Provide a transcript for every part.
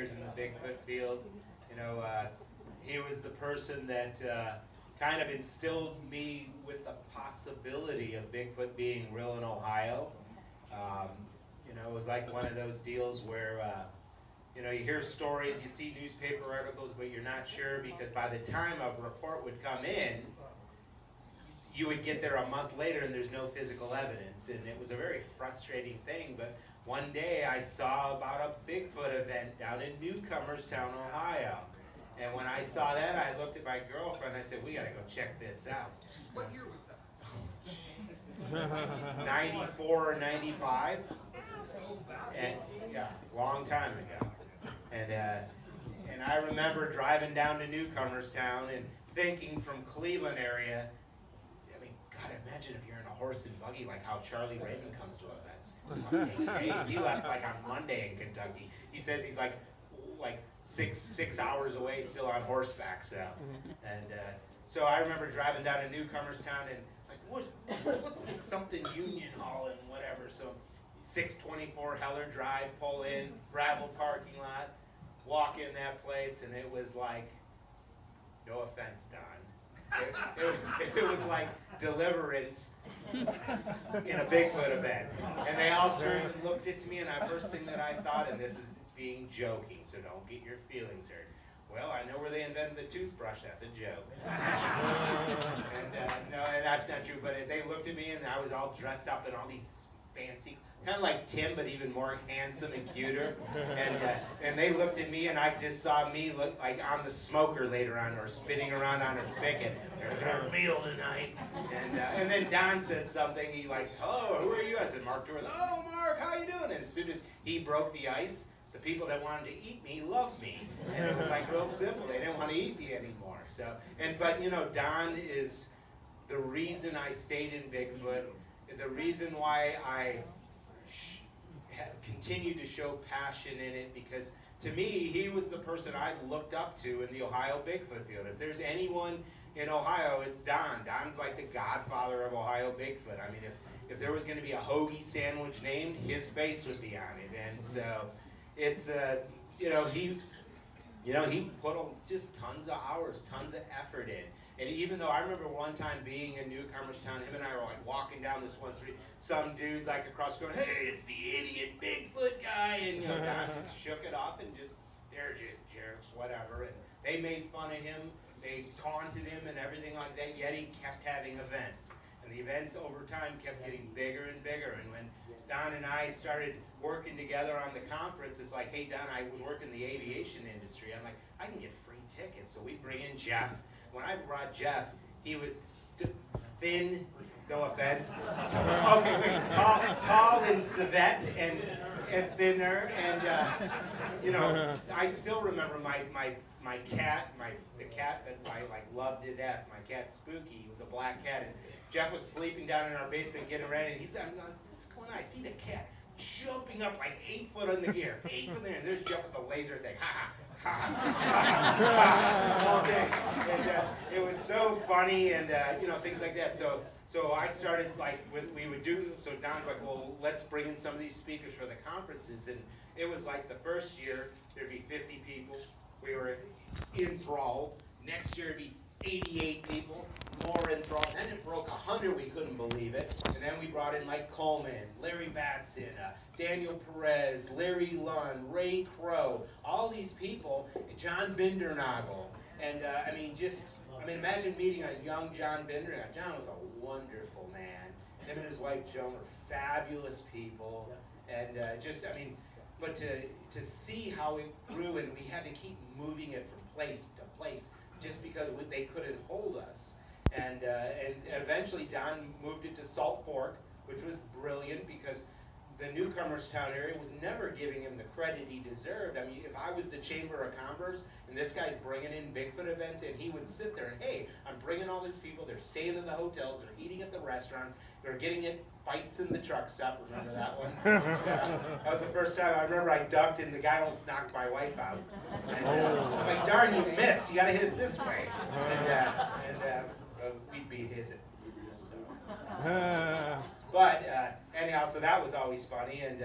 years in the Bigfoot field. He was the person that kind of instilled me with the possibility of Bigfoot being real in Ohio. It was like one of those deals where, you hear stories, you see newspaper articles, but you're not sure because by the time a report would come in, you would get there a month later and there's no physical evidence. And it was a very frustrating thing, but one day I saw about a Bigfoot event down in Newcomerstown, Ohio. And when I saw that, I looked at my girlfriend and I said, we gotta go check this out. What year was that? 94 or 95. And yeah, long time ago. And I remember driving down to Newcomerstown and thinking from Cleveland area, I mean, God, imagine if you're in a horse and buggy like how Charlie Raven comes to events. It must take days. He left like on Monday in Kentucky. He says he's like six hours away still on horseback. So I remember driving down to Newcomerstown and like, what's this something Union Hall and whatever. So 624 Heller Drive, pull in, gravel parking lot, walk in that place, and it was like, no offense, Don. It was like Deliverance in a Bigfoot event. And they all turned and looked at me, and the first thing that I thought, and this is being joking, so don't get your feelings hurt. Well, I know where they invented the toothbrush. That's a joke. No, and that's not true. But they looked at me, and I was all dressed up in all these fancy, kind of like Tim, but even more handsome and cuter. And they looked at me, and I just saw me look like on the smoker later on, or spinning around on a spigot. There's our meal tonight. And then Don said something. He like, hello, who are you? I said, Marc Dewerth. Oh, Marc, how you doing? And as soon as he broke the ice, the people that wanted to eat me loved me. And it was like real simple. They didn't want to eat me anymore. But Don is the reason I stayed in Bigfoot, the reason why I have continued to show passion in it, because to me, he was the person I looked up to in the Ohio Bigfoot field. If there's anyone in Ohio, it's Don. Don's like the godfather of Ohio Bigfoot. I mean, if there was going to be a hoagie sandwich named, his face would be on it. And so it's, he put just tons of hours, tons of effort in. And even though I remember one time being in Newcomerstown, him and I were like walking down this one street, some dudes like across going, hey, it's the idiot Bigfoot guy. And Don just shook it off and they're just jerks, whatever. And they made fun of him, they taunted him and everything like that, yet he kept having events. And the events over time kept getting bigger and bigger. And when Don and I started working together on the conference, it's like, hey, Don, I was working in the aviation industry. I'm like, I can get free tickets. So we bring in Jeff. When I brought Jeff, he was thin, no offense, tall and civet and thinner. And, I still remember my cat, the cat that I loved to death, my cat Spooky. He was a black cat. And Jeff was sleeping down in our basement getting ready, and he said, what's going on? I see the cat jumping up like 8 foot in the air, 8 foot in the air, and there's Jeff with the laser thing, all day. And it was so funny, and things like that. So I started so Don's like, well, let's bring in some of these speakers for the conferences, and it was like the first year there'd be 50 people. We were enthralled. Next year it'd be 88 people, more enthralled. Then it broke 100, we couldn't believe it. And then we brought in Mike Coleman, Larry Vatson, Daniel Perez, Larry Lund, Ray Crow, all these people, John Bindernagel. And imagine meeting a young John Bindernagel. John was a wonderful man. Him and his wife Joan were fabulous people. And but to see how it grew, and we had to keep moving it from place to place, just because they couldn't hold us. And eventually Don moved it to Salt Fork, which was brilliant because the Newcomerstown area was never giving him the credit he deserved. I mean, if I was the Chamber of Commerce and this guy's bringing in Bigfoot events, and he would sit there and, hey, I'm bringing all these people, they're staying in the hotels, they're eating at the restaurants, they're getting in fights in the truck stop. Remember that one? That was the first time I remember I ducked and the guy almost knocked my wife out. And, I'm like, darn, you missed. You got to hit it this way. And we beat his. But anyhow, so that was always funny. And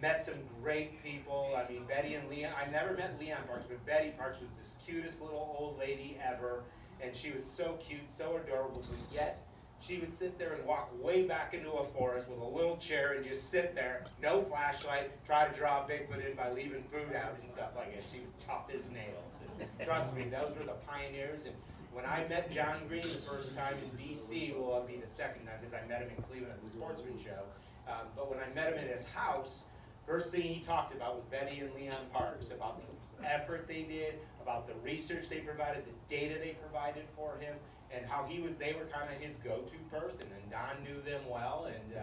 met some great people. I mean, Betty and Leon, I never met Leon Parks, but Betty Parks was this cutest little old lady ever, and she was so cute, so adorable, but yet she would sit there and walk way back into a forest with a little chair and just sit there, no flashlight, try to draw Bigfoot in by leaving food out and stuff like that. She was tough as nails. And trust me, those were the pioneers. And when I met John Green the first time in D.C., well, it'll be the second time because I met him in Cleveland at the Sportsman Show. But when I met him in his house, first thing he talked about was Betty and Leon Parks, about the effort they did, about the research they provided, the data they provided for him, and how they were kind of his go-to person. And Don knew them well and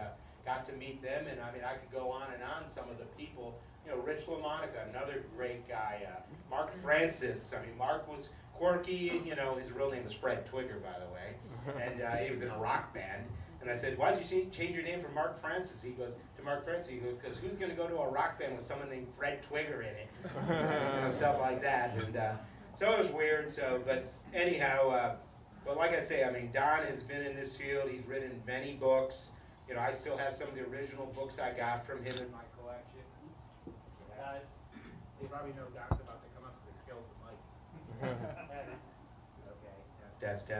got to meet them. And I mean, I could go on and on some of the people. You know, Rich LaMonica, another great guy. Mark Francis. I mean, Mark was quirky. You know, his real name was Fred Twigger, by the way. And he was in a rock band. And I said, why'd you change your name from Mark Francis? He goes, to Mark Francis, he goes, because who's going to go to a rock band with someone named Fred Twigger in it? You know, stuff like that. And so it was weird. So, but anyhow, but like I say, I mean, Don has been in this field. He's written many books. You know, I still have some of the original books I got from him in my collection. They probably know Don's about to come up to kill the mic. Okay. Test.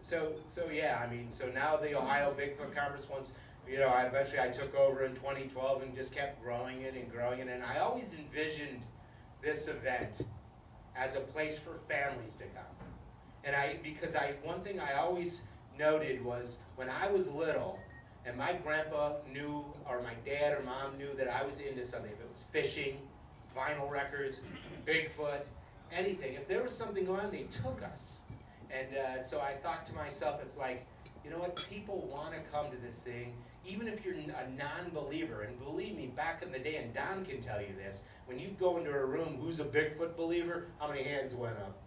So yeah, I mean, so now the Ohio Bigfoot Conference, once, you know, eventually I took over in 2012 and just kept growing it, and I always envisioned this event as a place for families to come. And one thing I always noted was when I was little, and my grandpa knew, or my dad or mom knew that I was into something, if it was fishing, vinyl records, Bigfoot, anything, if there was something going on, they took us. And so I thought to myself, it's like, you know what, people want to come to this thing, even if you're a non-believer. And believe me, back in the day, and Don can tell you this, when you go into a room, who's a Bigfoot believer, how many hands went up?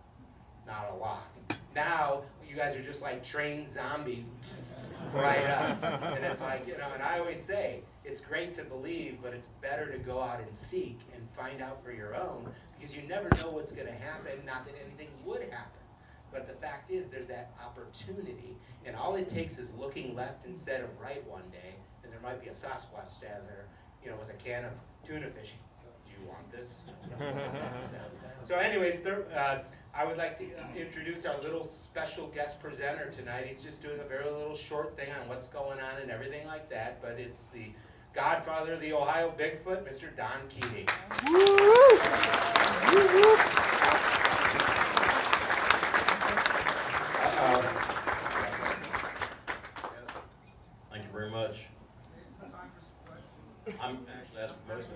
Not a lot. Now, you guys are just like trained zombies right up. And it's like, you know, and I always say, it's great to believe, but it's better to go out and seek and find out for your own, because you never know what's going to happen, not that anything would happen. But the fact is, there's that opportunity, and all it takes is looking left instead of right one day, and there might be a Sasquatch standing there, you know, with a can of tuna fish. Do you want this? So anyways, I would like to introduce our little special guest presenter tonight. He's just doing a very little short thing on what's going on and everything like that, but it's the godfather of the Ohio Bigfoot, Mr. Don Keating. Thank you very much. I'm actually asking most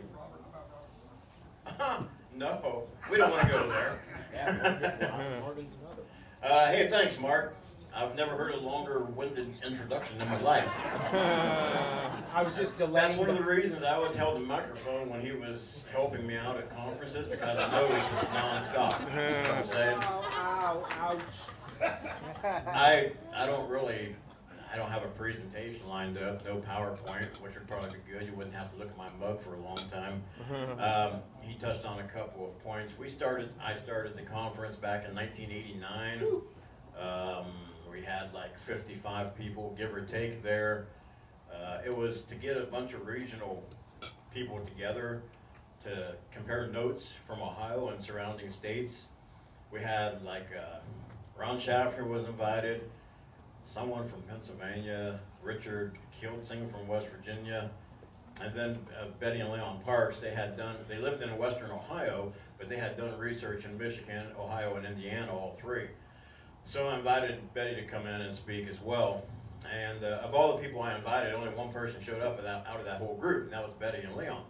of them. No, we don't want to go there. Hey, thanks, Mark. I've never heard a longer-winded introduction in my life. I was just delaying. That's one of the reasons I always held the microphone when he was helping me out at conferences, because I know he's just nonstop. You know what I'm saying? Ouch. I don't have a presentation lined up, no PowerPoint, which would probably be good. You wouldn't have to look at my mug for a long time. He touched on a couple of points. I started the conference back in 1989. We had like 55 people, give or take, there. It was to get a bunch of regional people together to compare notes from Ohio and surrounding states. We had like Ron Schaffner was invited, someone from Pennsylvania, Richard Keating from West Virginia, and then Betty and Leon Parks. They lived in Western Ohio, but they had done research in Michigan, Ohio, and Indiana, all three. So I invited Betty to come in and speak as well. And of all the people I invited, only one person showed up out of that whole group, and that was Betty and Leon.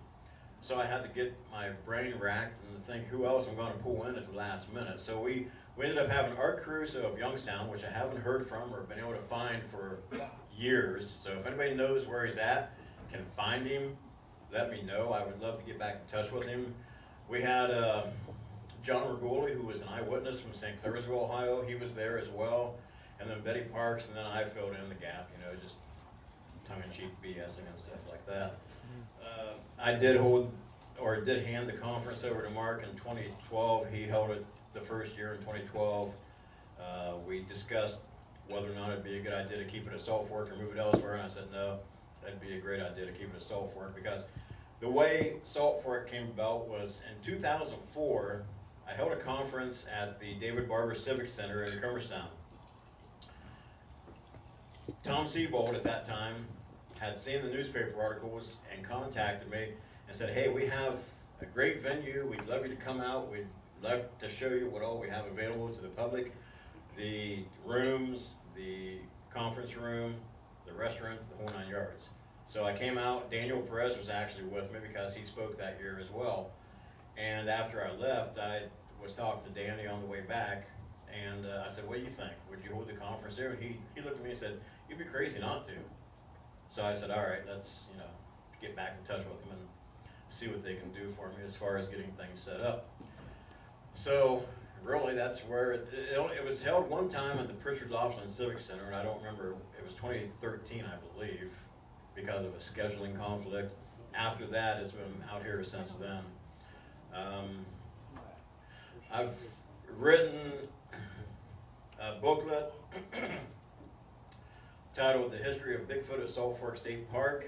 So I had to get my brain racked and think who else I'm going to pull in at the last minute. So we ended up having Art Caruso of Youngstown, which I haven't heard from or been able to find for years. So if anybody knows where he's at, can find him, let me know. I would love to get back in touch with him. We had John Regoli, who was an eyewitness from St. Clairsville, Ohio. He was there as well. And then Betty Parks, and then I filled in the gap, you know, just tongue-in-cheek BSing and stuff like that. I did hand the conference over to Marc in 2012. He held it the first year in 2012. We discussed whether or not it'd be a good idea to keep it at Salt Fork or move it elsewhere, and I said no, that'd be a great idea to keep it at Salt Fork, because The way Salt Fork came about was in 2004, I held a conference at the David Barber Civic Center in Cumberstown. Tom Siebold at that time had seen the newspaper articles and contacted me and said, hey, we have a great venue, we'd love you to come out, we'd love to show you what all we have available to the public, the rooms, the conference room, the restaurant, the whole 9 yards. So I came out, Daniel Perez was actually with me because he spoke that year as well. And after I left, I was talking to Danny on the way back, and I said, what do you think? Would you hold the conference there? And he looked at me and said, you'd be crazy not to. So I said, all right, let's get back in touch with them and see what they can do for me as far as getting things set up. So really, that's where it was held one time at the Pritchard Laughlin Civic Center, and I don't remember, it was 2013, I believe, because of a scheduling conflict. After that, it's been out here since then. I've written a booklet titled The History of Bigfoot at Salt Fork State Park.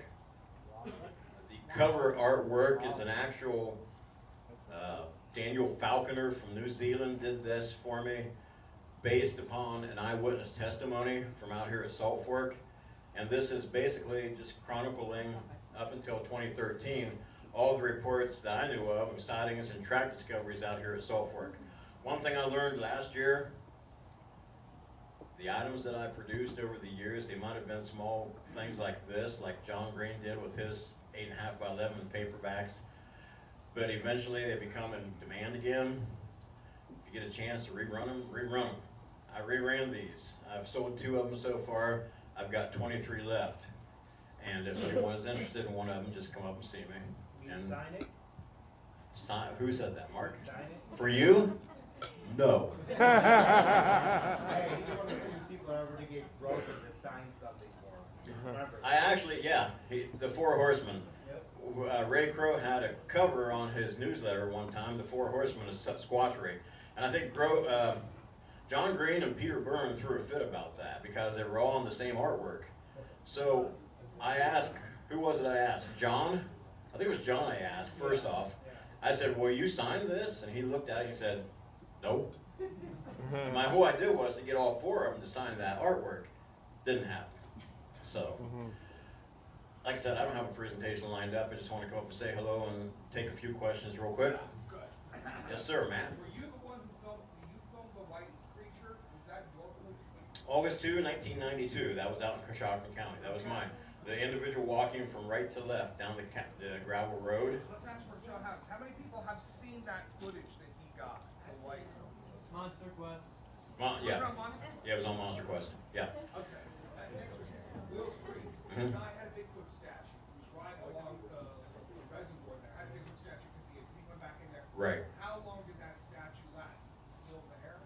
The cover artwork is an actual Daniel Falconer from New Zealand did this for me, based upon an eyewitness testimony from out here at Salt Fork. And this is basically just chronicling, up until 2013, all the reports that I knew of sightings and track discoveries out here at Salt Fork. One thing I learned last year, the items that I produced over the years, they might have been small things like this, like John Green did with his 8.5 by 11 paperbacks, but eventually they become in demand again. If you get a chance to rerun them, rerun them. I reran these. I've sold 2 of them so far. I've got 23 left. And if anyone is interested in one of them, just come up and see me. Will you sign it? Sign, who said that, Mark? Sign it? For you? No. Hey, he's one of the few people ever to get broken to sign something for him. Remember? I actually, yeah, the Four Horsemen. Yep. Ray Crow had a cover on his newsletter one time, the Four Horsemen of Squatchery. And I think John Green and Peter Byrne threw a fit about that because they were all on the same artwork. So I asked, who was it I asked? John? I think it was John I asked, first off. I said, will you sign this? And he looked at it and he said, nope. My whole idea was to get all 4 of them to sign that artwork. Didn't happen. So, like I said, I don't have a presentation lined up. I just want to come up and say hello and take a few questions real quick. Good. Yes, sir, Matt. Were you the one who filmed the white creature? Was that your footage? August 2, 1992. That was out in Coshocton County. That was mine. The individual walking from right to left down the gravel road. Let's ask for John House. How many people have seen that footage that he got? The white. Monster Quest. Was it Yeah. on Money? Yeah, it was on Monster Quest. Yeah. Okay. Next one. Will's Creek. Mhm. The guy had a Bigfoot statue. He was right along the reservoir there. Had a Bigfoot statue because he had seen one back in there. Right. How long did that statue last? Is it still there?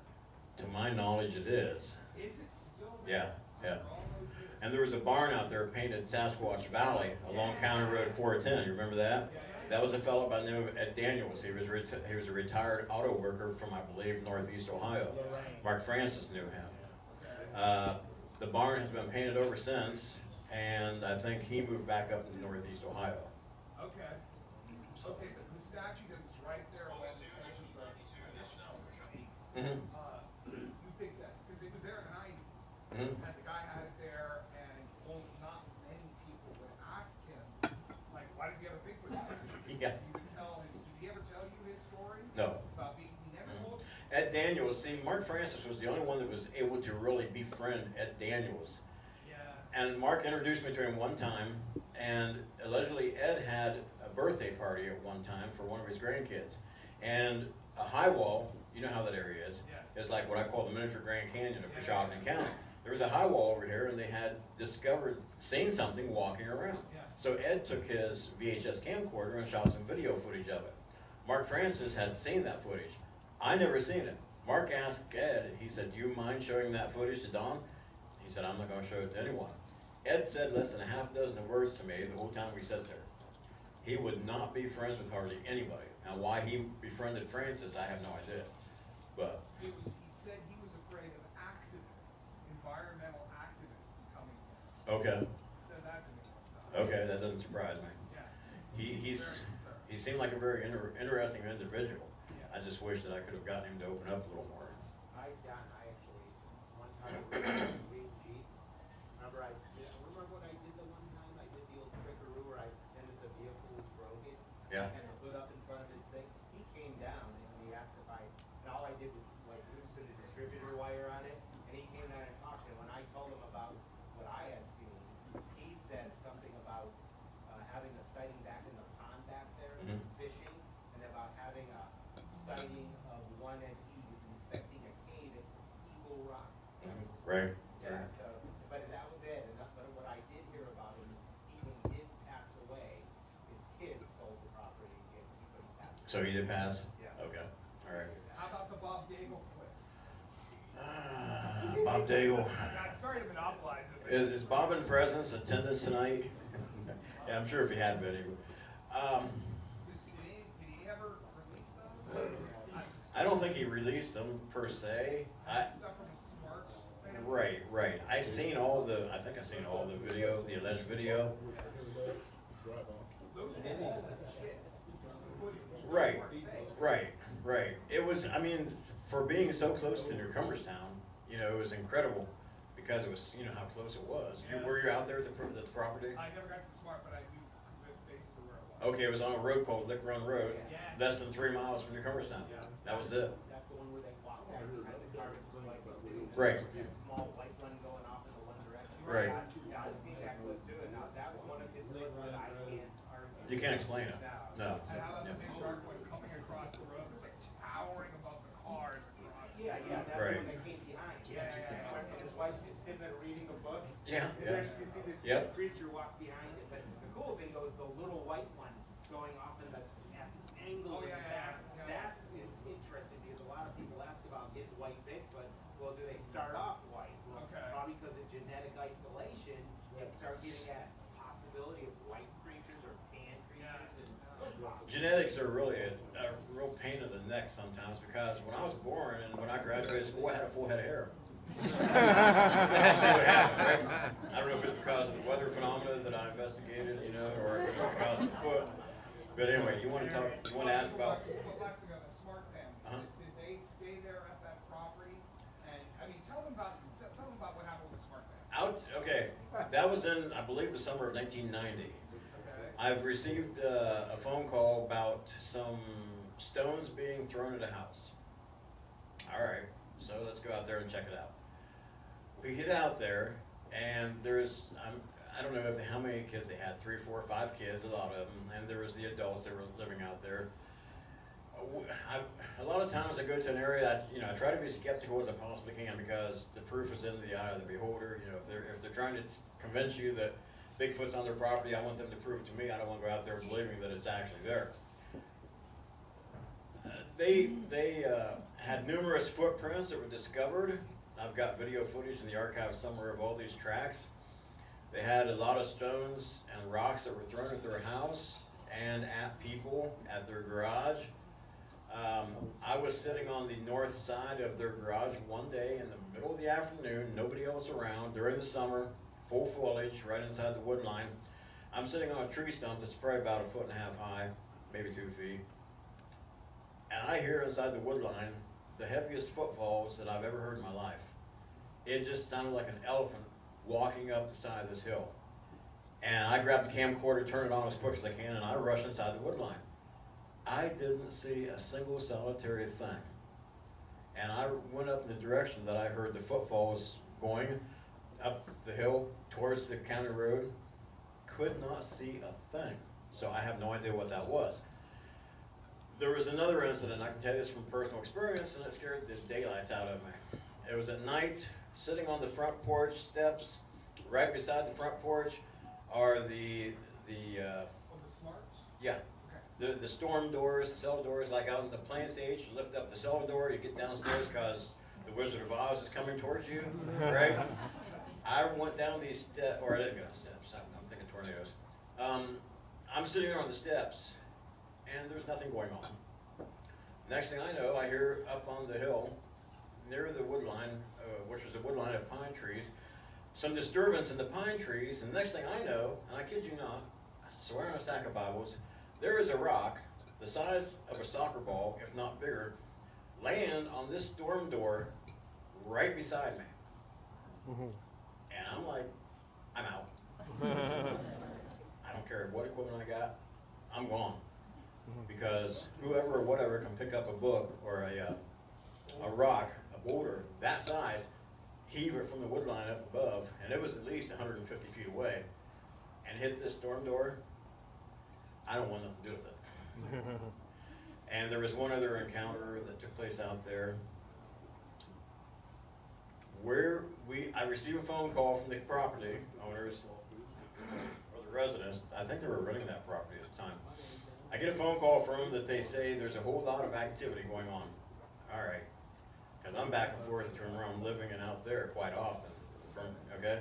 To my knowledge, it is. Is it still Yeah, there? yeah. After all those years? And there was a barn out there painted Sasquatch Valley along County Road 410. You remember that? That was a fellow by the name of Ed Daniels. He was a retired auto worker from, I believe, Northeast Ohio. Marc Francis knew him. The barn has been painted over since, and I think he moved back up to Northeast Ohio. Okay. Okay, but the statue that was right there along the edge of the Mm-hmm. you think that, because it was there in the 90s, Mm-hmm. and the guy had it there, and not many people would ask him, like, why does he have a Bigfoot statue? Yeah. Did he ever tell you his story? No. About being, he never told you? Ed Daniels, see, Marc Francis was the only one that was able to really befriend Ed Daniels. Yeah. And Marc introduced me to him one time, and allegedly Ed had a birthday party at one time for one of his grandkids. And a high wall, you know how that area is, Yeah. is like what I call the miniature Grand Canyon of Coshocton County. There was a high wall over here, and they had seen something walking around. Yeah. So Ed took his VHS camcorder and shot some video footage of it. Marc Francis had seen that footage. I never seen it. Marc asked Ed, he said, do you mind showing that footage to Don? He said, I'm not going to show it to anyone. Ed said less than a half dozen words to me the whole time we sat there. He would not be friends with hardly anybody. Now, why he befriended Francis, I have no idea. But He said he was afraid of activists, environmental activists coming there. okay, Said that to me one time. okay, that doesn't surprise me. Yeah. he seemed like a very interesting individual. I just wish that I could have gotten him to open up a little more. I actually, one time, we Jeep. Remember when I did the one time, I did the old trickaroo where I pretended the vehicle was broken? Yeah. And the hood up in front of his thing. He came down and he asked if and all I did was like loosen the distributor wire on it. And he came down and talked. And when I told him about what I had seen, he said something about having a sighting back in the pond back there, fishing, and about having a sighting of one as he was inspecting a cave at Eagle Rock. Right. Yeah, so, but that was it. But what I did hear about him, when he did pass away, his kids sold the property and he passed away. So he did pass? Yeah. Okay. All right. How about the Bob Daigle quiz? Bob Daigle. I'm sorry to monopolize it. Is Bob in presence, attendance tonight? Yeah, I'm sure if he had been, he would. Did he ever release those? I don't think he released them per se. Stuff from Smarts family? Right. I think I seen all the video, the alleged video. Those are legit. Right. It was, I mean, for being so close to Newcomerstown, you know, it was incredible because it was, you know, how close it was. Were you out there at the property? I never got to Smart, but I knew basically where it was. Okay, it was on a road called Lick Run Road, Yeah. less than 3 miles from Newcomerstown. Yeah. That was it. That's the one where they walked back behind the car, it's like was sitting there. Right. With that small white one going off in the one direction. Right. Yeah, I've seen that clip too, and now that was one of his things that I can't argue. You can't explain it. No. And how about Yeah. the big shark one coming across the road, it's like towering above the cars across. Yeah, that's Right. the one that came behind. Yeah. And his wife's just sitting there reading a book. Yeah, And yeah. then you see this Yep. creature walk behind it, but the cool thing though is the little white one going off in the angle Oh, of yeah, the back. yeah. That's interesting because a lot of people ask about getting white Bigfoot. Well, do they start off white? Well, Okay. probably because of genetic isolation, you start getting that possibility of white creatures or tan creatures and those possibilities. Genetics are really a real pain in the neck sometimes because when I was born and when I graduated school, I had a full head of hair. See what happened, right? I don't know if it's because of the weather phenomena that I investigated, you know, or if it's because of the foot. But anyway, you want to ask about? Go back to the Smart family. Uh-huh. Did they stay there at that property? And, I mean, tell them about what happened with the Smart family. Okay, that was in, I believe, the summer of 1990. Okay. I've received a phone call about some stones being thrown at a house. All right, so let's go out there and check it out. We get out there, and I don't know how many kids they had, 3, 4, 5 kids, a lot of them, and there was the adults that were living out there. A lot of times I go to an area, I try to be skeptical as I possibly can because the proof is in the eye of the beholder. You know, if they're trying to convince you that Bigfoot's on their property, I want them to prove it to me. I don't want to go out there believing that it's actually there. They had numerous footprints that were discovered. I've got video footage in the archive somewhere of all these tracks. They had a lot of stones and rocks that were thrown at their house and at people at their garage. I was sitting on the north side of their garage one day in the middle of the afternoon, nobody else around, during the summer, full foliage, right inside the wood line. I'm sitting on a tree stump that's probably about 1.5 feet high, maybe 2 feet. And I hear inside the wood line the heaviest footfalls that I've ever heard in my life. It just sounded like an elephant walking up the side of this hill. And I grabbed the camcorder, turned it on as quick as I can, and I rushed inside the wood line. I didn't see a single solitary thing. And I went up in the direction that I heard the footfalls going up the hill towards the county road. Could not see a thing. So I have no idea what that was. There was another incident, I can tell you this from personal experience, and it scared the daylights out of me. It was at night, sitting on the front porch steps. Right beside the front porch are the Smarts? yeah, Okay. the storm doors, the cellar doors, like out in the plane stage. You lift up the cellar door, you get downstairs because the Wizard of Oz is coming towards you, right? I went down these steps, or I didn't go down steps, I'm thinking tornadoes. I'm sitting there on the steps, and there's nothing going on. Next thing I know, I hear up on the hill, near the wood line, which was a wood line of pine trees, some disturbance in the pine trees, and next thing I know, and I kid you not, I swear on a stack of Bibles, there is a rock the size of a soccer ball, if not bigger, land on this storm door right beside me. And I'm like, I'm out. I don't care what equipment I got, I'm gone. Because whoever or whatever can pick up a book or a rock, a boulder that size, heave it from the wood line up above, and it was at least 150 feet away, and hit this storm door, I don't want nothing to do with it. And there was one other encounter that took place out there where I received a phone call from the property owners or the residents. I think they were renting that property at the time. I get a phone call from them that they say there's a whole lot of activity going on. All right, because I'm back and forth between where I'm living and out there quite often. Okay,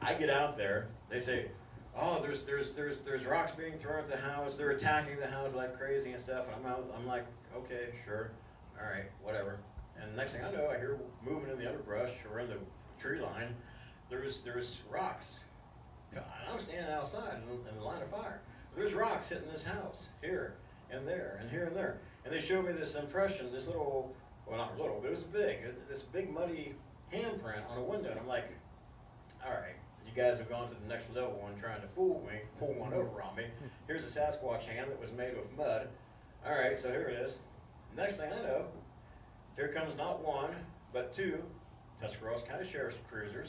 I get out there. They say, "Oh, there's rocks being thrown at the house. They're attacking the house like crazy and stuff." And I'm like, okay, sure, all right, whatever. And the next thing I know, I hear moving in the underbrush or in the tree line. There's rocks. I'm standing outside in the line of fire. There's rocks hitting this house here and there and here and there. And they showed me this impression, this little, well, not little, but it was big, this big muddy handprint on a window. And I'm like, all right, you guys have gone to the next level and trying to fool me, pull one over on me. Here's a Sasquatch hand that was made of mud. All right, so here it is. Next thing I know, here comes not one, but two Tuscarawas County Sheriff's cruisers.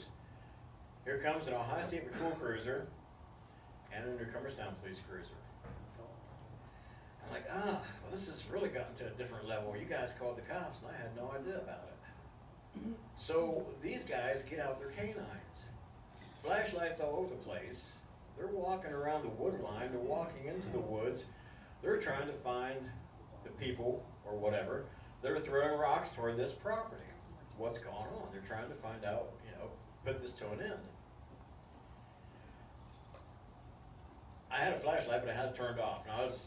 Here comes an Ohio State Patrol cruiser and a New Cumberstown Police cruiser. I'm like, well, this has really gotten to a different level. You guys called the cops, and I had no idea about it. So these guys get out their canines. Flashlights all over the place. They're walking around the wood line. They're walking into the woods. They're trying to find the people, or whatever, that are throwing rocks toward this property. What's going on? They're trying to find out, put this to an end. I had a flashlight, but I had it turned off. And I was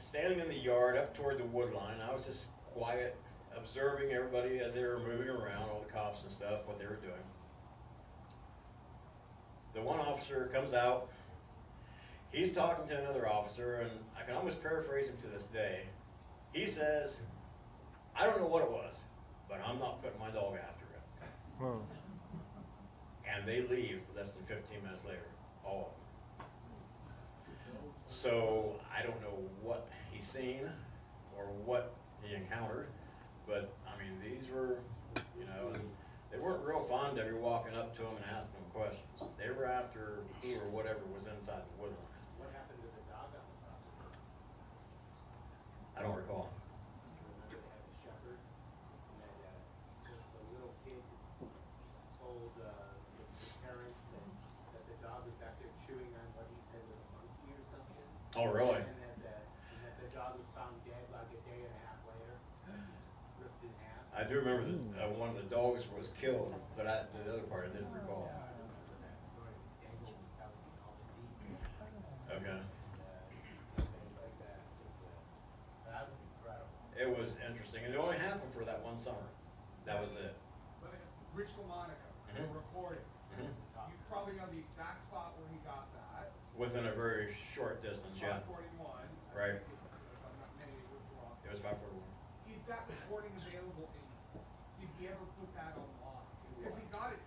standing in the yard up toward the wood line. I was just quiet, observing everybody as they were moving around, all the cops and stuff, what they were doing. The one officer comes out. He's talking to another officer, and I can almost paraphrase him to this day. He says, I don't know what it was, but I'm not putting my dog after it. And they leave less than 15 minutes later, all of them. So I don't know what he's seen or what he encountered, but I mean, these were, they weren't real fond of you walking up to them and asking them questions. They were after who or whatever was inside the woodline. What happened to the dog on the property? I don't recall. Remember they had a shepherd, and that the little kid told the parents that the dog was back there chewing on what he said was a monkey or something. Oh, really? And that the dog was found dead like a day and a half later, ripped in half. I do remember that one of the dogs was killed, but the other part I didn't recall. Okay. That was incredible. It was interesting, and it only happened for that one summer. That was it. But it's Rich LaMonica, the recording. You probably know the exact spot where he got that. Within a very short distance, yeah. 541. Right. If I'm not maybe it was wrong. It was 541. Is that recording available? Did he ever put that online? Because he got it.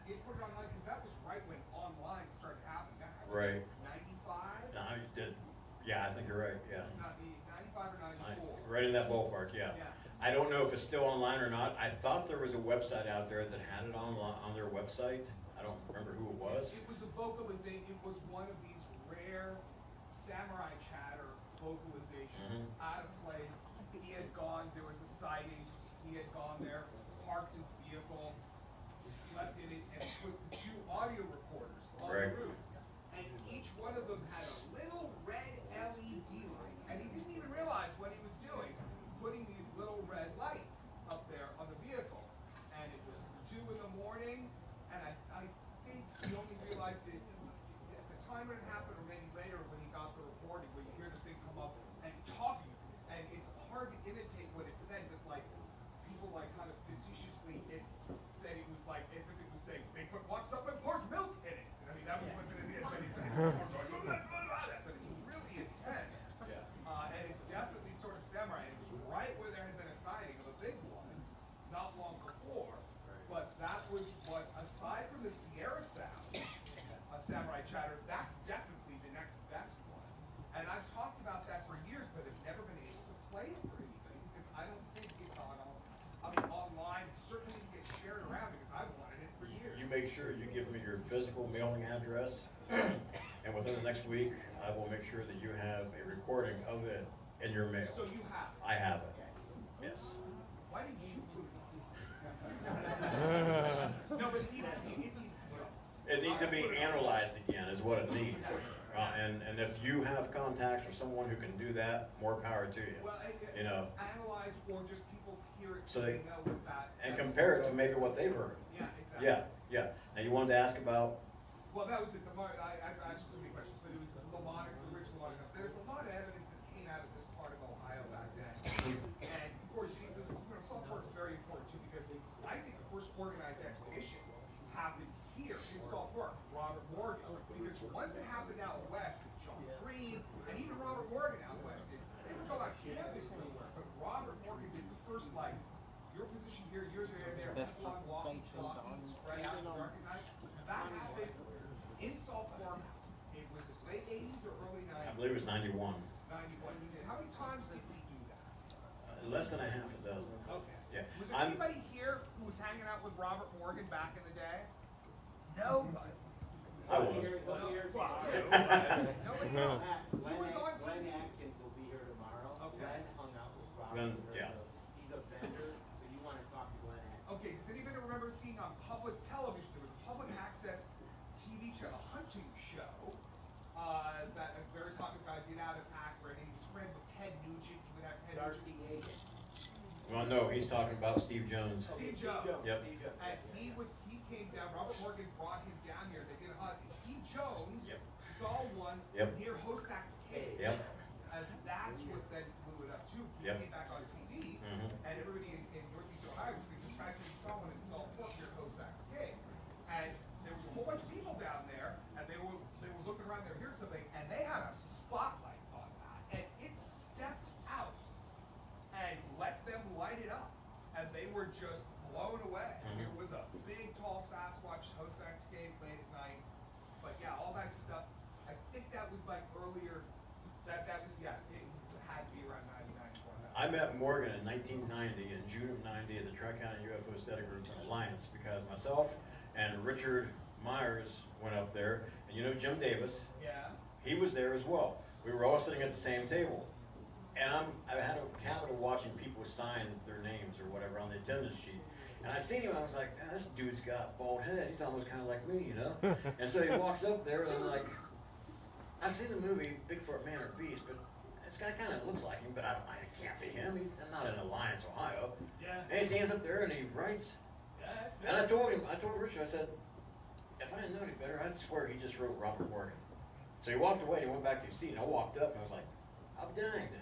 He did put it online because that was right when online started happening. That happened Right. in 95? No, I did. Yeah, I think you're right. Yeah. 95 or 94. Right in that ballpark. Yeah. Yeah. I don't know if it's still online or not. I thought there was a website out there that had it on their website. I don't remember who it was. It was a vocalization. It was one of these rare samurai chatter vocalizations out of place. He had gone. There was a sighting. He had gone there, parked his vehicle, slept in it, and put 2 audio recorders on Right. the roof. And each one of them had a little red LED light. And he didn't even realize what he was doing, putting these little red lights up there on the vehicle. And it was 2 in the morning, and I think he only realized it at the time when it happened, or maybe later when he got the recording, where you hear this thing come up and talking. And it's hard to imitate what it said, but like people like kind of facetiously said it was like as if it was saying Bigfoot walks up and pours milk in it. I mean that was what it is. But it's like, but it's really intense. chatter, that's definitely the next best one. And I've talked about that for years, but have never been able to play it for anything because I don't think it's on online. It certainly didn't get shared around because I've wanted it for years. You make sure you give me your physical mailing address, and within the next week, I will make sure that you have a recording of it in your mail. So you have it? I have it. Yes. Why didn't you put it on? No, but it needs to be. It needs to be analyzed again, is what it needs. And if you have contacts or someone who can do that, more power to you. Well, You know, analyze or just people hear it so so they they know what that. and compare it to maybe what they've heard. Yeah, exactly. Yeah. Now you wanted to ask about. Well, that was it. I asked so many questions. So it was Lamonic, the rich Lamonic. There's a lot of evidence that came out of this part of Ohio back then. And of course, salt pork is very important too because I think the first organized expedition happened here in Salt Fork, Robert Morgan. Because once it happened out west with John Green and even Robert Morgan out west, they would go on campus somewhere. But Robert Morgan did the first, like, your position here, yours there, people on walkie talkies, spread out and organized. That happened in Salt Fork. It was late 80s or early 90s. I believe it was 91. 91. How many times did we do that? Less than a half a dozen. Okay. Yeah. Was there anybody here who was hanging out with Robert Morgan back in the day? Nobody. I was. Nobody else. He was on Glenn TV. Atkins will be here tomorrow. Okay. Glenn hung out with Robert. Glenn, yeah. He's a vendor, so you want to talk to Glenn Atkins. Okay, does anybody remember seeing on public television, there was a public access TV channel, a hunting show, that a very popular guy did out of Akron, and he was friends with Ted Nugent, he would have Ted Darcy Nugent. Gagan. Well, no, he's talking about Steve Jones. Steve Jones. Yep. Steve Jones. And he came down, Robert Morgan brought him down here, they did a hunt, and Steve Jones Yep. saw one Yep. near Hosak's Cave. Yep. And that's what then blew it up too. He Yep. came back on TV, Mhm. and everybody in Northeast Ohio was saying, this guy said he saw one in Salt Fork near Hosak's Cave. And there was a whole bunch of people down there, and they were looking around, they were hearing something, and they had a spotlight on that, and it stepped out and let them light it up, and they were just blown away. Mhm. It was a big, tall Sasquatch, Hosak's Cave, late at night. But yeah, all that stuff, I think that was like earlier, that was, yeah, it had to be around 99, 2000. I met Morgan in 1990, in June of 90, at the Tri-County UFO Study Group Alliance, because myself and Richard Myers went up there, and you know Jim Davis, Yeah. he was there as well. We were all sitting at the same table. And I had a habit of watching people sign their names or whatever on the attendance sheet. And I seen him, and I was like, this dude's got a bald head. He's almost kind of like me, you know? And so he walks up there, and I'm like, I've seen the movie Bigfoot, Man or Beast, but this guy kind of looks like him, but I can't be him. I'm not in Alliance, Ohio. Yeah. And he stands up there, and he writes. Yeah, that's it. And I told Richard, I said, if I didn't know any better, I'd swear he just wrote Robert Morgan. So he walked away, and he went back to his seat, and I walked up, and I was like, I'm danged.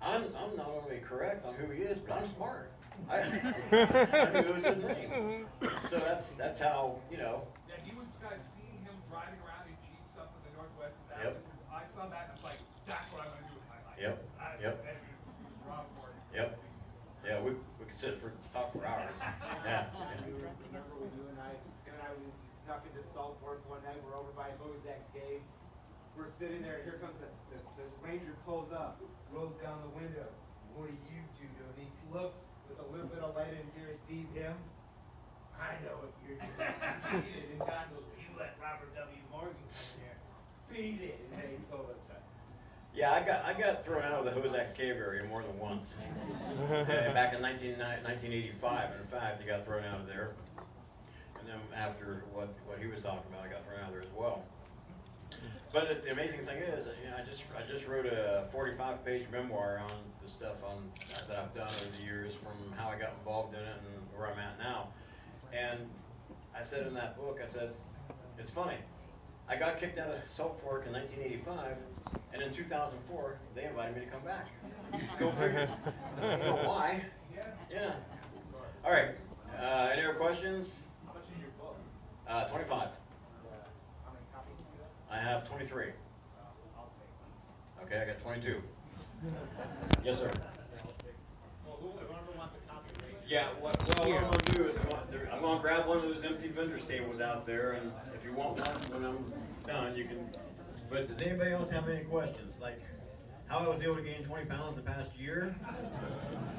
I'm not only correct on who he is, but I'm smart. I knew it was his name. So that's how, you know. Yeah, he was seeing him driving around in Jeeps up in the Northwest, and Yep. I saw that, and I was like, that's what I'm going to do with my life. Yep. Yep. And it was Rob Morgan. Yep. Yeah, we could sit for talk for hours. Yeah. Remember when him and I we snuck into Salt Fork one night, we're over by Hosak's Cave. We're sitting there, here comes the ranger pulls up, rolls down the window. What are you two doing? He looks with a little bit of light interior, sees him. I know what you're doing. Beat it. And John goes, you let Robert W. Morgan come in here. Beat it. And then he told us that. Yeah, I got thrown out of the Hosak's Cave area more than once. Back in 1985, in fact, I got thrown out of there. And then after what he was talking about, I got thrown out of there as well. But the amazing thing is, you know, I just wrote a 45-page memoir on the stuff that I've done over the years, from how I got involved in it and where I'm at now. And I said in that book, I said, it's funny. I got kicked out of Salt Fork in 1985, and in 2004, they invited me to come back. Go figure. I don't know why. Yeah. All right. Any other questions? How much is your book? 25. How many copies do you have? I have 23. I'll take one. Okay, I got 22. Yes, sir. Well, whoever wants a copy, raise your Yeah, what I'm gonna do is I'm gonna grab one of those empty vendors tables out there, and if you want one when I'm done, you can. But does anybody else have any questions? Like, how I was able to gain 20 pounds the past year?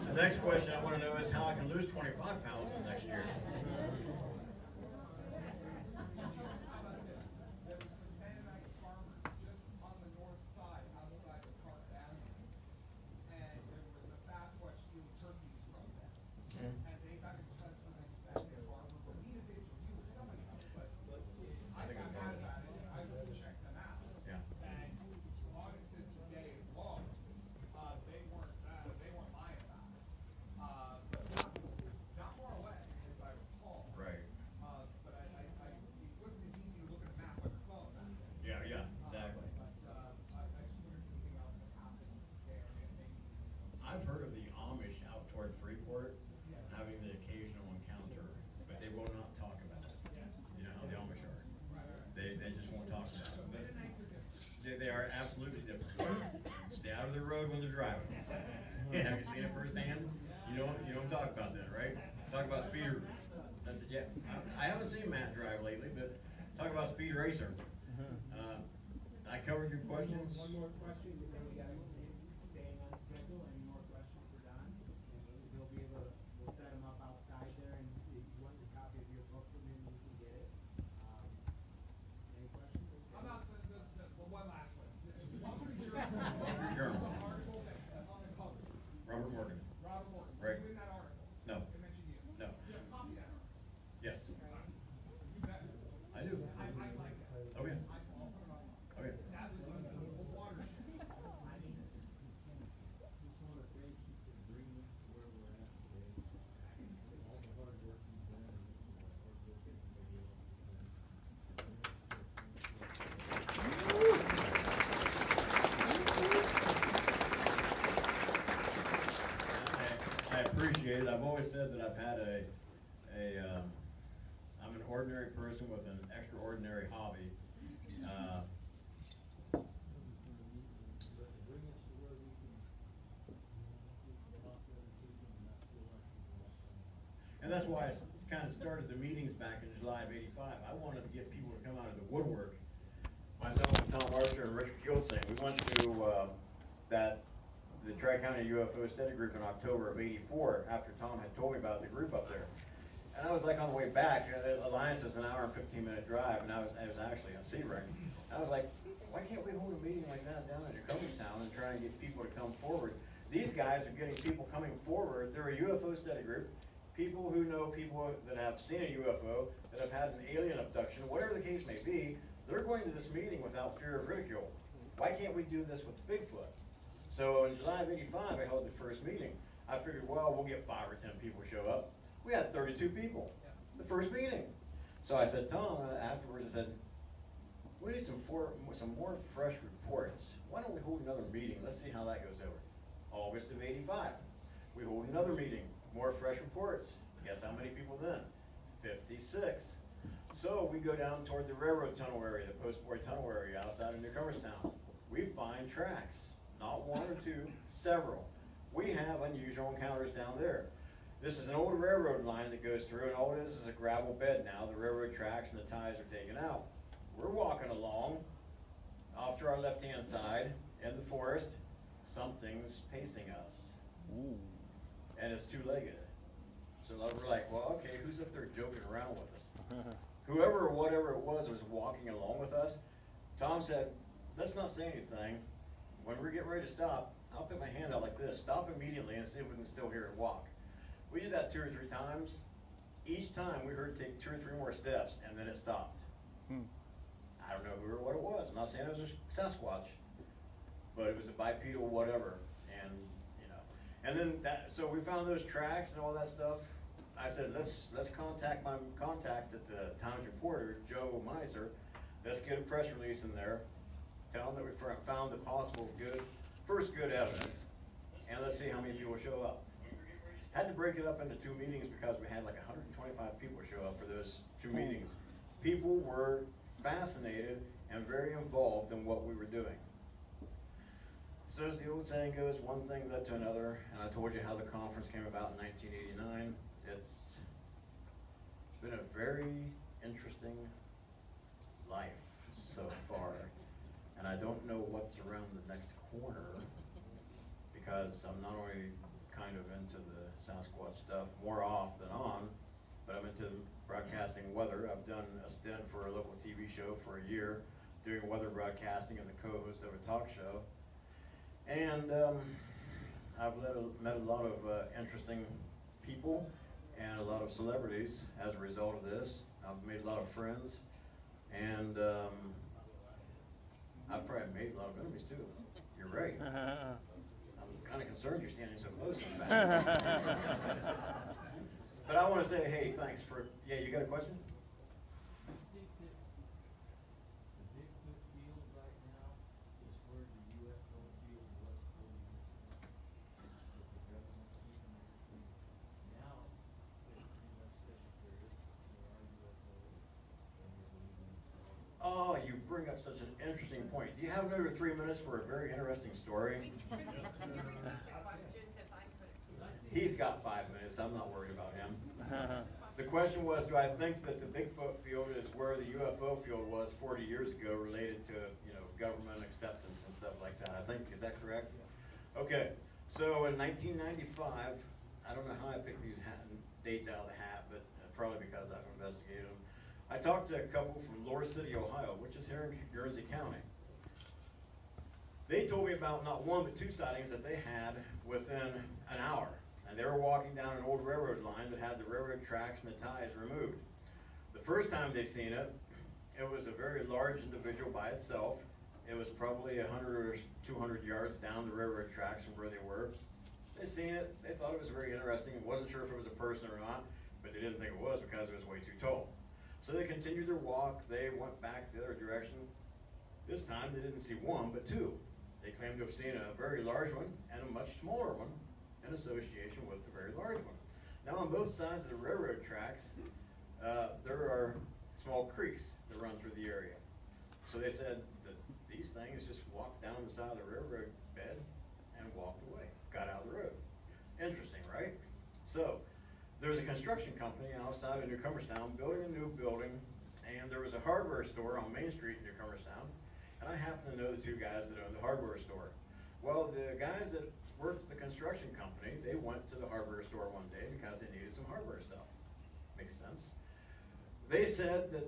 The next question I wanna know is how I can lose 25 pounds the next year. I've heard of the Amish out toward Freeport having the occasional encounter, but they will not talk about it. You know how the Amish are. They just won't talk about it. But they are absolutely different. Stay out of the road when they're driving. Yeah, have you seen it firsthand? You don't talk about that, right? Talk about speeder. That's it. Yeah, I haven't seen Matt drive lately, but talk about speed racer. I covered your questions. One more question, and then we gotta staying on schedule. Any more questions for Don? He'll be able to, we'll set him up outside there, and if you want a copy of your book from him, you can get it. Any questions? How about one last one? Wall Street Journal. Article on the cover. Robert Morgan. Robert Morgan. Right. You in that article? No. It mentioned you. No. You have a copy of that article? Yes. You bet. I do. I like that. Oh yeah. I'll put it online. Oh yeah. That was a watershed. I appreciate it. I've always said that I've had I'm an ordinary person with an extraordinary hobby. And that's why I kind of started the meetings back in July of '85. I wanted to get people to come out of the woodwork. Myself and Tom Archer and Richard Kilsing, we went to the Tri-County UFO Study Group in October of '84 after Tom had told me about the group up there. And I was like on the way back, Alliance is an hour and 15-minute drive, and I was actually on Sebring. I was like, why can't we hold a meeting like that down in Jacobystown and try and get people to come forward? These guys are getting people coming forward. They're a UFO study group. People who know people that have seen a UFO, that have had an alien abduction, whatever the case may be, they're going to this meeting without fear of ridicule. Why can't we do this with Bigfoot? So in July of '85, I held the first meeting. I figured, well, we'll get 5 or 10 people show up. We had 32 people, the first meeting. So I said, Tom, afterwards, I said, we need some more fresh reports. Why don't we hold another meeting? Let's see how that goes over. August of '85, we hold another meeting. More fresh reports. Guess how many people then? 56. So we go down toward the railroad tunnel area, the post-war tunnel area outside of New Cumberstown. We find tracks, not 1 or 2, several. We have unusual encounters down there. This is an old railroad line that goes through, and all it is a gravel bed now. The railroad tracks and the ties are taken out. We're walking along, off to our left-hand side, in the forest. Something's pacing us. Ooh. And it's 2-legged. So we're like, well, okay, who's up there joking around with us? Whoever or whatever it was walking along with us. Tom said, let's not say anything. When we get ready to stop, I'll put my hand out like this. Stop immediately and see if we can still hear it walk. We did that 2 or 3 times. Each time we heard it take 2 or 3 more steps, and then it stopped. I don't know who or what it was. I'm not saying it was a Sasquatch, but it was a bipedal whatever. And then so we found those tracks and all that stuff. I said, let's contact my contact at the Times Reporter, Joe Miser. Let's get a press release in there. Tell them that we found the possible first good evidence, and let's see how many people show up. Had to break it up into 2 meetings because we had like 125 people show up for those 2 meetings. People were fascinated and very involved in what we were doing. So as the old saying goes, one thing led to another, and I told you how the conference came about in 1989. been a very interesting life so far, and I don't know what's around the next corner, because I'm not only kind of into the Sasquatch stuff more off than on, but I'm into broadcasting weather. I've done a stint for a local TV show for a year, doing weather broadcasting and the co-host of a talk show. And I've met a lot of interesting people and a lot of celebrities as a result of this. I've made a lot of friends, and I've probably made a lot of enemies too. You're right. I'm kind of concerned you're standing so close in the back. But I want to say, hey, thanks for, yeah, you got a question? I think that the Bigfoot field right now is where the UFO field was 40 years ago. With the government keeping everything. Now, they pretty much said that there are UFOs, and they're believing it's all. Oh, you bring up such an interesting point. Do you have another 3 minutes for a very interesting story? Can you repeat the question, because I couldn't. He's got 5 minutes. I'm not worried about him. The question was, do I think that the Bigfoot field is where the UFO field was 40 years ago, related to, you know, government acceptance and stuff like that? I think, is that correct? Okay. So in 1995, I don't know how I picked these dates out of the hat, but probably because I've investigated them. I talked to a couple from Lower City, Ohio, which is here in Jersey County. They told me about not one but two sightings that they had within an hour. And they were walking down an old railroad line that had the railroad tracks and the ties removed. The first time they seen it, it was a very large individual by itself. It was probably 100 or 200 yards down the railroad tracks from where they were. They seen it, they thought it was very interesting. Wasn't sure if it was a person or not, but they didn't think it was because it was way too tall. So they continued their walk. They went back the other direction. This time they didn't see one, but two. They claimed to have seen a very large one and a much smaller one in association with the very large one. Now on both sides of the railroad tracks, there are small creeks that run through the area. So they said that these things just walked down the side of the railroad bed and walked away, got out of the road. Interesting, right? So there's a construction company outside of New Cumberstown building a new building, and there was a hardware store on Main Street in New Cumberstown, and I happen to know the two guys that own the hardware store. Well, the guys that worked at the construction company, they went to the hardware store one day because they needed some hardware stuff. Makes sense. They said that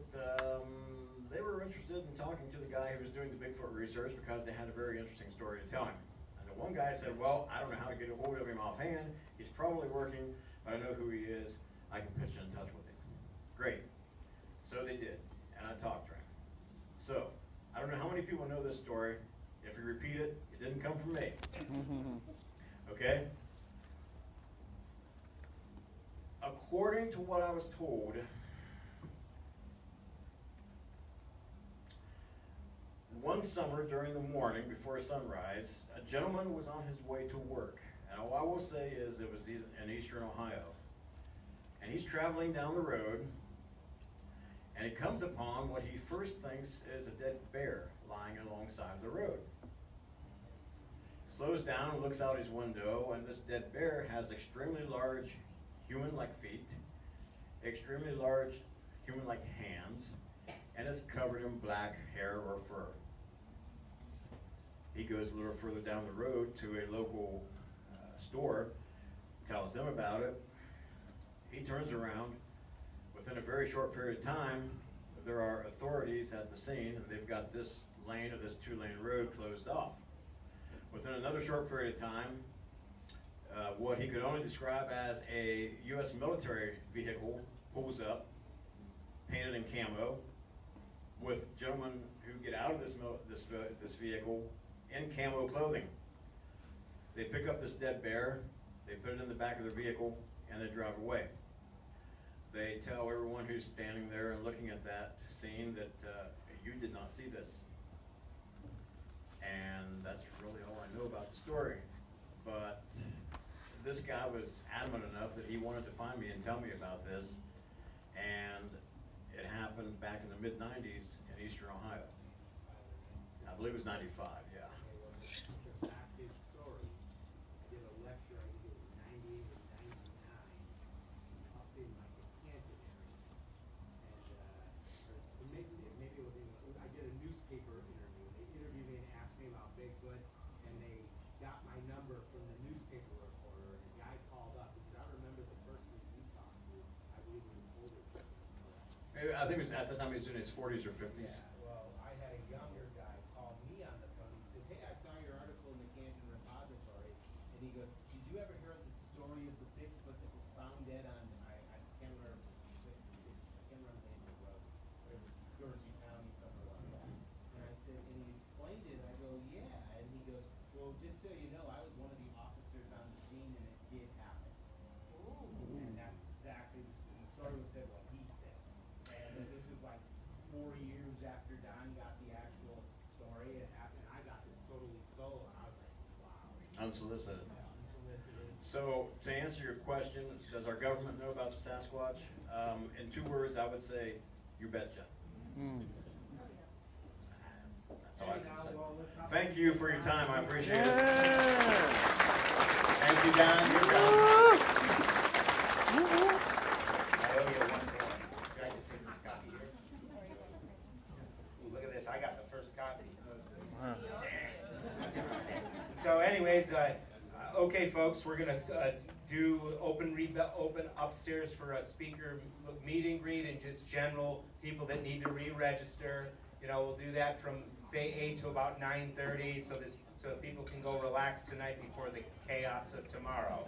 they were interested in talking to the guy who was doing the Bigfoot research because they had a very interesting story to tell him. And the one guy said, well, I don't know how to get a hold of him offhand. He's probably working, but I know who he is. I can put you in touch with him. Great. So they did, and I talked to him. So, I don't know how many people know this story. If you repeat it, it didn't come from me. Okay? According to what I was told, one summer during the morning before sunrise, a gentleman was on his way to work. And all I will say is it was in eastern Ohio. And he's traveling down the road, and he comes upon what he first thinks is a dead bear lying alongside the road. Slows down and looks out his window, and this dead bear has extremely large human-like feet, extremely large human-like hands, and is covered in black hair or fur. He goes a little further down the road to a local store, tells them about it. He turns around. Within a very short period of time, there are authorities at the scene, and they've got this lane of this two-lane road closed off. Within another short period of time, what he could only describe as a U.S. military vehicle pulls up, painted in camo, with gentlemen who get out of this vehicle in camo clothing. They pick up this dead bear, they put it in the back of their vehicle, and they drive away. They tell everyone who's standing there and looking at that scene that you did not see this. And that's really all I know about the story. But this guy was adamant enough that he wanted to find me and tell me about this. And it happened back in the mid-90s in eastern Ohio. I believe it was 95, yeah. Back his story, I did a lecture, I think it was 98 or 99, up in like the Canton area. I think it was at the time he was in his 40s or 50s. Yeah, well, I had a younger guy call me on the phone. He says, "Hey, I saw your article in the Canton Repository," and he goes, "Did you ever hear the story of the Bigfoot that was found dead on I can't remember the name of the road, but it was Georgie County, somewhere like that." And I said, and he explained it. I go, "Yeah," and he goes, "Well, just so you know, I was one of the officers on the scene, and it did happen." And that's exactly the story was said what he said. And then this was like 4 years after Don got the actual story. It happened. I got this totally solo, and I was like, wow. Unsolicited. Unsolicited. So, to answer your question, does our government know about the Sasquatch? In 2 words, I would say, you betcha. That's all I can say. Thank you for your time. I appreciate it. Thank you, Don. You're done. I owe you one more. Can I just take this copy here? Ooh, look at this. I got the first copy. So anyways, okay folks, we're gonna do open upstairs for a speaker meet and greet and just general people that need to re-register. You know, we'll do that from say 8 to about 9:30 so people can go relax tonight before the chaos of tomorrow.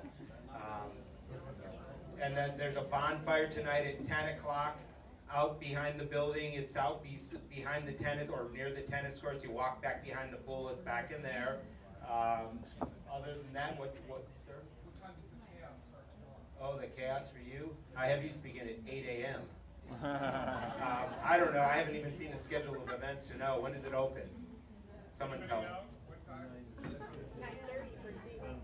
And then there's a bonfire tonight at 10 o'clock out behind the building. It's out behind the tennis or near the tennis courts. You walk back behind the pool, it's back in there. Other than that, what, sir? What time does the chaos start tomorrow? Oh, the chaos for you? I have you speaking at 8 a.m. I don't know. I haven't even seen the schedule of events to know. When does it open? Someone tell me. What time? 9:30 for season.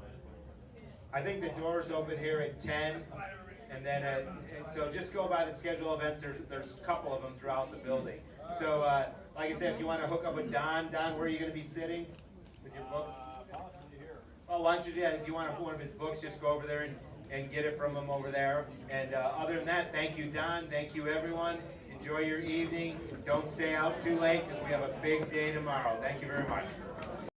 I think the doors open here at 10, and then and so just go by the schedule of events. There's a couple of them throughout the building. So like I said, if you want to hook up with Don, where are you going to be sitting with your books? Possibly here. Oh, why don't you do that? If you want one of his books, just go over there and get it from him over there. And other than that, thank you, Don. Thank you, everyone. Enjoy your evening. Don't stay out too late because we have a big day tomorrow. Thank you very much.